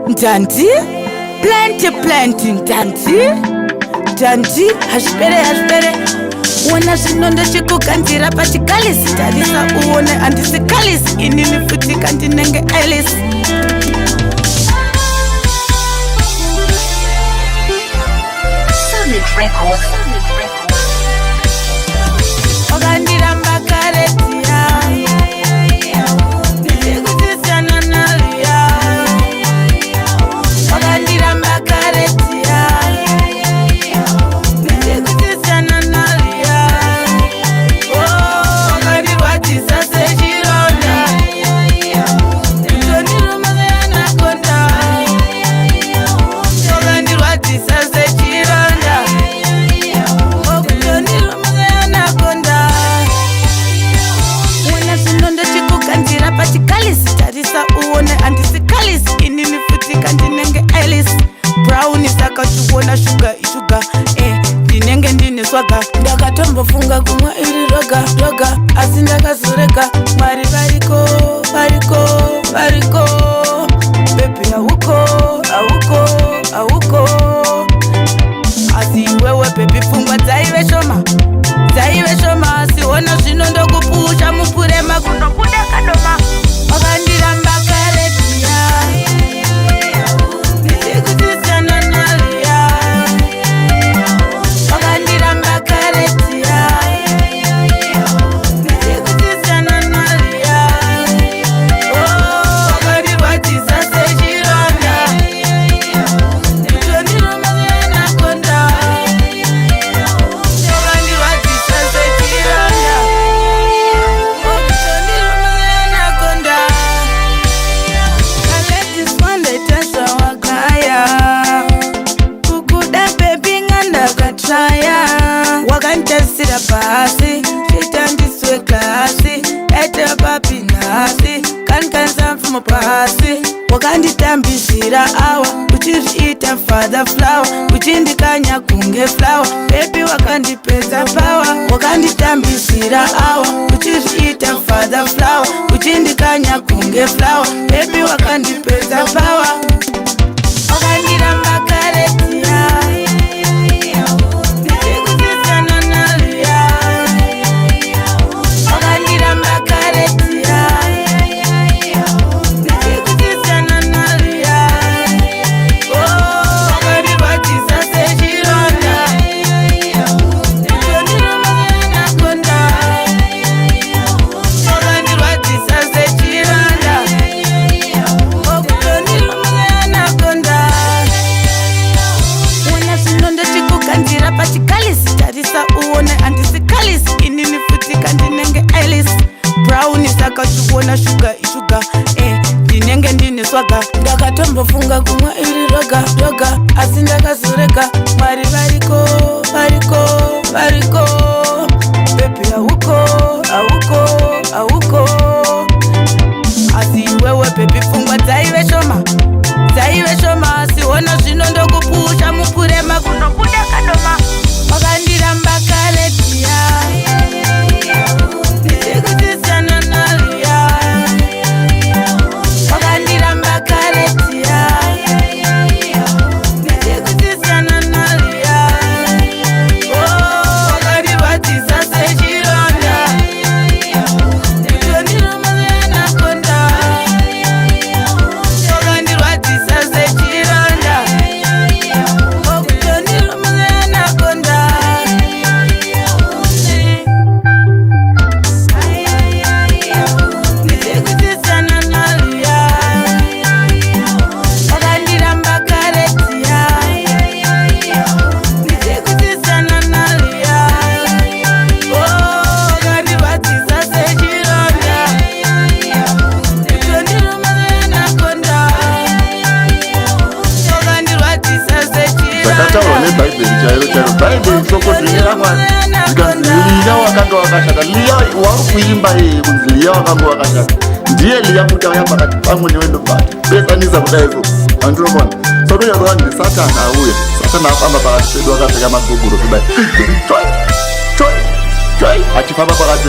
Ntanti, plenty, Ntanti, hashpere. Wana shinonda chiku kandira pachikalisi. Tarisa uone andisikalisi. Inini futi kandinenge Alice. Summit Records. Ogandira mbakaretia. Nijiguzisana nalia. Ogandira mbakaretia. Nijiguzisana nalia. Oh, ogandirwatisa sechironda. Ndonirumane anakonda. Ogandirwatisa sechironda. Ndonirumane anakonda. Wana shinonda chikukanzira pachikalisi. Tarisa uone andisikalisi. Inini futi kandinenge Alice. Brownie saka tuwona sugar. Ndinenge ndine swaga. Ndakatombofunga kumwa iri roga. Asi ndakazoreka. Mwari variko. Baby auko. Asi iwewe baby fungwa dzaive shoma. Siona zvino ndokupusha mupurema kundobuda kadoma. Wakandira mbakaretia. Ndichikutisana nalia. Wakandira mbakaretia. Ndichikutisana nalia. Oh, wakandirwatisa sechironda. Ndonirumane anakonda. Wakandirwatisa sechironda. Ndonirumane anakonda. Kaleti swande tasa wakaya. Kukuda baby nganda katraya. Wakantasira pasi. Chitandiswe klasi. Ete papi nasi. Kankanza mfumo pasi. Wakanditambisira awa. Uchiriita father flower. Uchindikanya kunge flower. Baby wakandipeza power. Wakanditambisira awa. Uchiriita father flower. Uchindikanya kunge flower. Baby wakandipeza power. Wakandira mbakaretia. Ndichikutisana nalia. Wakandira mbakaretia. Ndichikutisana nalia. Oh, wakandirwatisa sechironda. Ndonirumane anakonda. Wakandirwatisa sechironda. Ndonirumane anakonda. Wana shinonda chikukanzira pachikalisi. Tarisa uone andisikalisi. Inini futi kandinenge Alice. Brownie saka tuwona sugar. Ndinenge ndine swaga. Ndakatombofunga kumwa iri roga. Asi ndakazoreka. Mwari variko. Baby auko. Asi iwewe baby fungwa dzaive shoma. Siona zvino ndokupusha mupurema kundobuda kadoma. Wakandira mbakaretia. Ndichikutisana nalia. Wakandira mbakaretia. Ndichikutisana nalia. Oh, wakandirwatisa sechironda. Ndonirumane anakonda. Wakandirwatisa sechironda. Ndonirumane anakonda. Ndichikutisana nalia. Wakandira mbakaretia. Ndichikutisana nalia. Oh, wakandirwatisa sechironda. Ndonirumane anakonda. Wakandirwatisa sechironda. Takataura nebhaibheri chairo. Bhaibheri shoko zvinera Mwari. Zikanzi Liya wakanga wakashata. Liya wakuimba kunzi Liya wakanga wakashata. Ndiye Liya mutauya pakati pamwe newendobata. Pesanisa kudaiso. Andinobona. Saka kunyanzi ndisatani auya. Satani afamba pakati pedu akapfeka magogoro kudai. Choi. Achifamba pakati